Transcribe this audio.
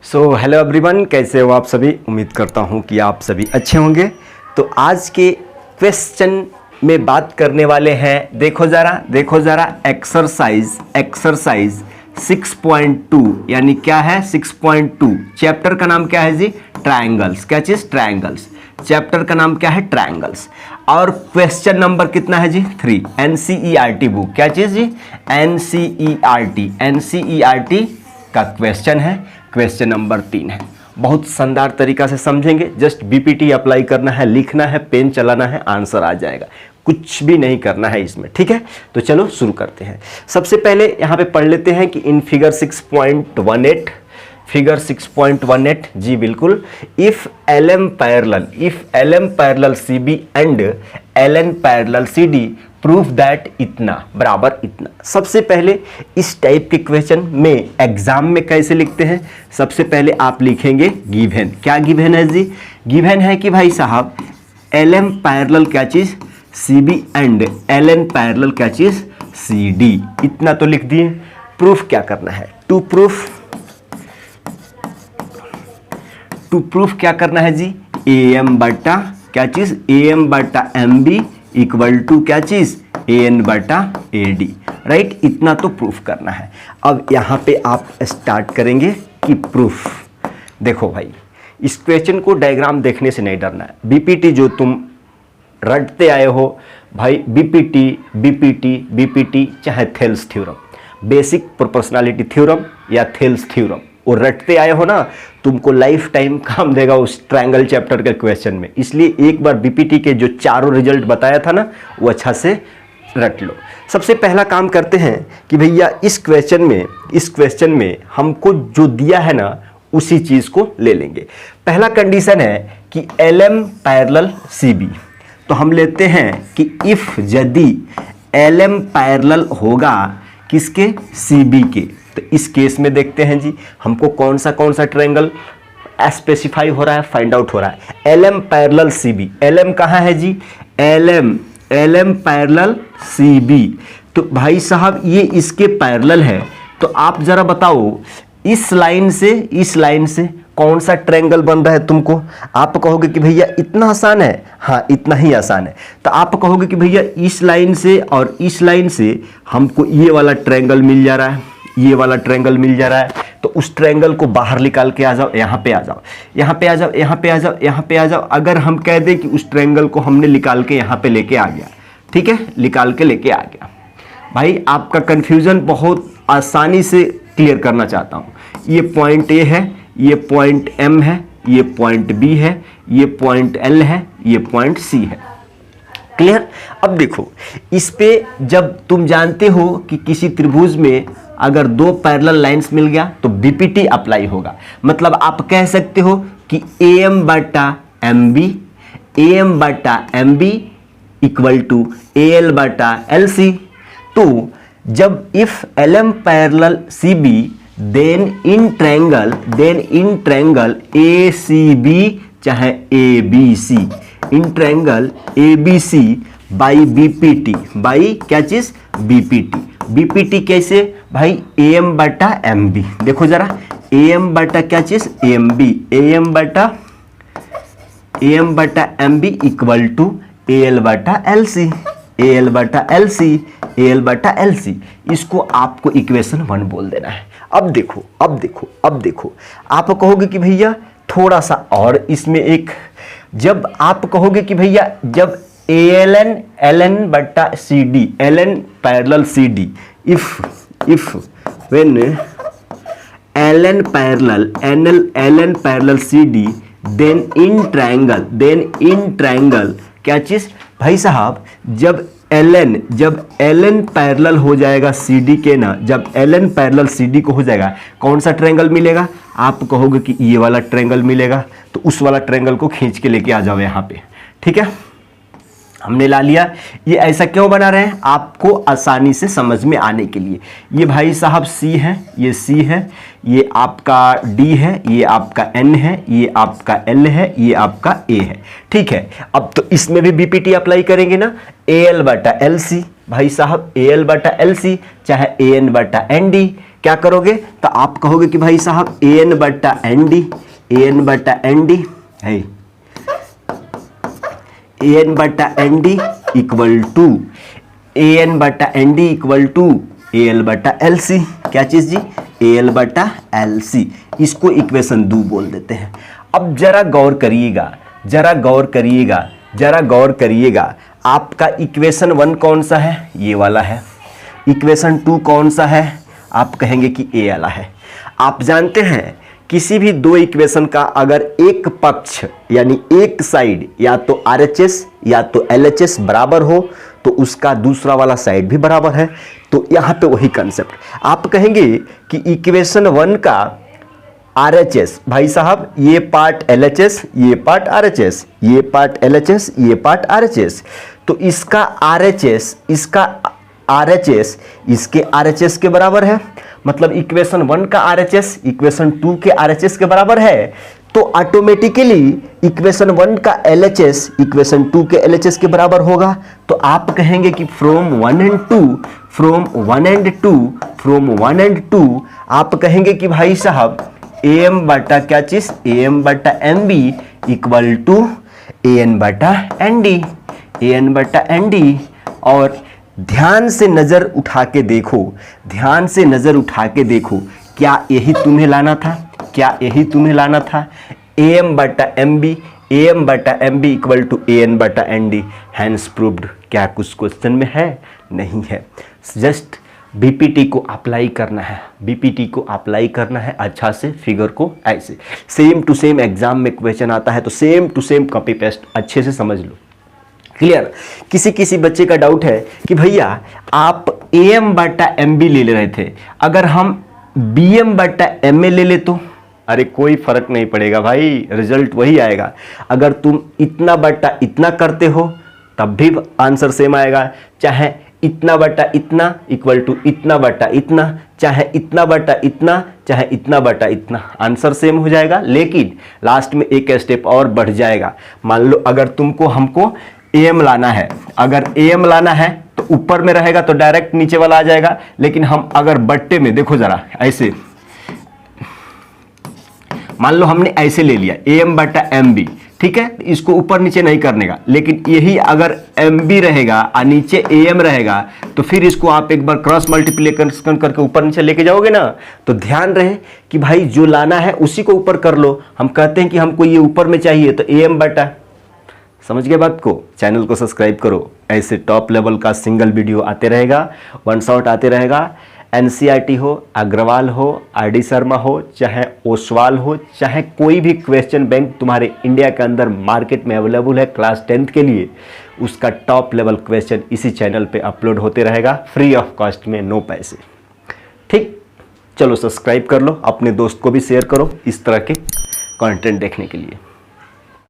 Hello everyone, कैसे हो आप सभी। उम्मीद करता हूं कि आप सभी अच्छे होंगे। तो आज के क्वेश्चन में बात करने वाले हैं, देखो ज़रा एक्सरसाइज 6.2 यानी क्या है 6.2। चैप्टर का नाम क्या है जी, ट्रायंगल्स। क्या चीज़, ट्रायंगल्स। चैप्टर का नाम क्या है, ट्रायंगल्स। और क्वेश्चन नंबर कितना है जी, 3। NCERT book. क्या चीज़ जी, एनसीईआरटी का क्वेश्चन है। क्वेश्चन नंबर 3 है। बहुत शानदार तरीका से समझेंगे। जस्ट बीपीटी अप्लाई करना है, लिखना है, पेन चलाना है, आंसर आ जाएगा। कुछ भी नहीं करना है इसमें, ठीक है। तो चलो शुरू करते हैं। सबसे पहले यहाँ पे पढ़ लेते हैं कि इन फिगर 6.18 जी बिल्कुल, if LM parallel CB and LN parallel CD proof that इतना बराबर इतना। सबसे पहले इस टाइप के क्वेश्चन में एग्जाम में कैसे लिखते हैं, सबसे पहले आप लिखेंगे गिवन। क्या गिवन है जी, गिवन है कि भाई साहब LM पैरेलल क्या चीज CB एंड LN पैरेलल क्या चीज CD। इतना तो लिख दिए। प्रूफ क्या करना है, टू प्रूफ क्या करना है जी, AM बटा क्या चीज AM बटा MB इक्वल टू क्या चीज AN बटा AD, राइट। इतना तो प्रूफ करना है। अब यहाँ पे आप स्टार्ट करेंगे कि प्रूफ। देखो भाई, इस क्वेश्चन को डायग्राम देखने से नहीं डरना है। बीपीटी जो तुम रटते आए हो भाई, बीपीटी चाहे Thales theorem, basic proportionality theorem या थेल्स थ्योरम, वो रटते आए हो ना, तुमको लाइफ टाइम काम देगा उस ट्रायंगल चैप्टर के क्वेश्चन में। इसलिए एक बार बीपीटी के जो चारों रिजल्ट बताया था ना, वो अच्छा से रट लो। सबसे पहला काम करते हैं कि भैया इस क्वेश्चन में हमको जो दिया है ना, उसी चीज को ले लेंगे। पहला कंडीशन है कि LM पैरेलल CB। तो हम लेते हैं कि इफ यदि LM पैरेलल होगा किसके, CB के। तो इस केस में देखते हैं जी, हमको कौन सा ट्रायंगल स्पेसिफाई हो रहा है, फाइंड आउट हो रहा है। LM पैरेलल CB, LM कहाँ है जी, LM पैरेलल CB। तो भाई साहब ये इसके पैरेलल है। तो आप जरा बताओ इस लाइन से कौन सा ट्रायंगल बन रहा है तुमको। आप कहोगे कि भैया इतना आसान है, हाँ इतना ही आसान है। तो आप कहोगे कि भैया इस लाइन से और इस लाइन से हमको ये वाला ट्रायंगल मिल जा रहा है, ये वाला ट्रायंगल मिल जा रहा है। तो उस ट्रायंगल को बाहर निकाल के आ जाओ, यहाँ पे आ जाओ, यहाँ पे आ जाओ, यहाँ पे आ जाओ, यहाँ पे आ जाओ। अगर हम कह दें कि उस ट्रायंगल को हमने निकाल के यहाँ पे लेके आ गया, ठीक है, निकाल के लेके आ गया। भाई आपका कंफ्यूजन बहुत आसानी से क्लियर करना चाहता हूँ। ये पॉइंट A है, ये पॉइंट M है, ये पॉइंट B है, ये पॉइंट L है, ये पॉइंट C है। क्लियर। अब देखो इस पे जब तुम जानते हो कि किसी त्रिभुज में अगर दो पैरेलल लाइंस मिल गया तो बीपीटी अप्लाई होगा। मतलब आप कह सकते हो कि AM बटा MB इक्वल टू AL बटा LC। तो जब if LM parallel CB then in triangle ACB चाहे ABC, in triangle ABC by BPT, by क्या चीज बीपीटी कैसे भाई, AM बटा MB। देखो जरा AM बटा क्या चीज AM बटा MB इक्वल टू AL बटा LC। इसको आपको इक्वेशन 1 बोल देना है। अब देखो आप कहोगे कि भैया थोड़ा सा और इसमें एक, जब आप कहोगे कि भैया जब LN बटा CD, LN parallel CD, if when LN parallel CD then in triangle क्या चीज भाई साहब, जब LN पैरेलल हो जाएगा CD के ना, जब LN पैरेलल CD को हो जाएगा, कौन सा ट्रायंगल मिलेगा। आप कहोगे कि ये वाला ट्रायंगल मिलेगा। तो उस वाला ट्रायंगल को खींच के लेके आ जाओ यहाँ पे, ठीक है। हमने ला लिया। ये ऐसा क्यों बना रहे हैं, आपको आसानी से समझ में आने के लिए। ये भाई साहब C है, ये C है, ये आपका D है, ये आपका N है, ये आपका L है, ये आपका A है, ठीक है। अब तो इसमें भी बीपीटी अप्लाई करेंगे ना, AL बटा LC भाई साहब, AL बटा LC चाहे AN बटा ND क्या करोगे? तो आप कहोगे कि भाई साहब an बट्टा एन डी, an बट्टा एन डी है, an बट्टा N D equal to an बट्टा N D equal to al बट्टा एल सी। क्या चीज जी? al बट्टा एल सी। इसको इक्वेशन 2 बोल देते हैं। अब जरा गौर करिएगा, जरा गौर करिएगा, जरा गौर करिएगा, आपका इक्वेशन 1 कौन सा है? ये वाला है। इक्वेशन 2 कौन सा है? आप कहेंगे कि ए वाला है। आप जानते हैं किसी भी दो इक्वेशन का अगर एक पक्ष यानी एक साइड या तो RHS या तो LHS बराबर हो तो उसका दूसरा वाला साइड भी बराबर है। तो यहाँ पे वही कंसेप्ट आप कहेंगे कि इक्वेशन 1 का RHS, भाई साहब ये पार्ट LHS, ये पार्ट RHS, ये पार्ट LHS, ये पार्ट RHS, तो इसका RHS, इसका RHS इसके RHS के बराबर है। मतलब इक्वेशन 1 का RHS इक्वेशन 2 के RHS के बराबर है। तो ऑटोमेटिकली इक्वेशन 1 का LHS इक्वेशन 2 के LHS के बराबर होगा। तो आप कहेंगे कि फ्रॉम 1 एंड 2 आप कहेंगे कि भाई साहब AM बटा क्या चीज? AM बटा MB इक्वल टू AN बटा ND, AN बटा ND। और ध्यान से नजर उठा के देखो, ध्यान से नजर उठा के देखो, क्या यही तुम्हें लाना था? क्या यही तुम्हें लाना था? AM बटा MB, AM बटा MB इक्वल टू AN बटा ND, हैंस प्रूव्ड। क्या कुछ क्वेश्चन में है? नहीं है। जस्ट बीपीटी को अप्लाई करना है, बीपीटी को अप्लाई करना है अच्छा से, फिगर को ऐसे सेम टू सेम एग्जाम में क्वेश्चन आता है तो same to same copy paste अच्छे से समझ लो। क्लियर? किसी बच्चे का डाउट है कि भैया आप AM बटा MB ले रहे थे, अगर हम BM बटा MA ले ले तो? अरे कोई फर्क नहीं पड़ेगा भाई, रिजल्ट वही आएगा। अगर तुम इतना बटा इतना करते हो तब भी आंसर सेम आएगा, चाहे इतना बटा इतना इक्वल टू इतना बटा इतना, चाहे इतना बटा इतना, चाहे इतना बटा इतना, आंसर सेम हो जाएगा। लेकिन लास्ट में एक स्टेप और बढ़ जाएगा। मान लो अगर तुमको हमको AM लाना है, अगर AM लाना है तो ऊपर में रहेगा तो डायरेक्ट नीचे वाला आ जाएगा। लेकिन हम अगर बट्टे में देखो जरा ऐसे, मान लो हमने ऐसे ले लिया AM बटा MB, ठीक है, इसको ऊपर नीचे नहीं करने का। लेकिन यही अगर MB रहेगा और नीचे AM रहेगा तो फिर इसको आप एक बार क्रॉस मल्टीप्लिकेशन करके ऊपर नीचे लेके जाओगे ना। तो ध्यान रहे कि भाई जो लाना है उसी को ऊपर कर लो। हम कहते हैं कि हमको ये ऊपर में चाहिए तो AM बटा, समझ गए बात को? चैनल को सब्सक्राइब करो, ऐसे टॉप लेवल का सिंगल वीडियो आते रहेगा, वन शॉट आते रहेगा। NCERT हो, अग्रवाल हो, RD शर्मा हो, चाहे ओसवाल हो, चाहे कोई भी क्वेश्चन बैंक तुम्हारे इंडिया के अंदर मार्केट में अवेलेबल है क्लास 10th के लिए, उसका टॉप लेवल क्वेश्चन इसी चैनल पे अपलोड होते रहेगा फ्री ऑफ कॉस्ट में, नो पैसे। ठीक, चलो सब्सक्राइब कर लो, अपने दोस्त को भी शेयर करो इस तरह के कंटेंट देखने के लिए।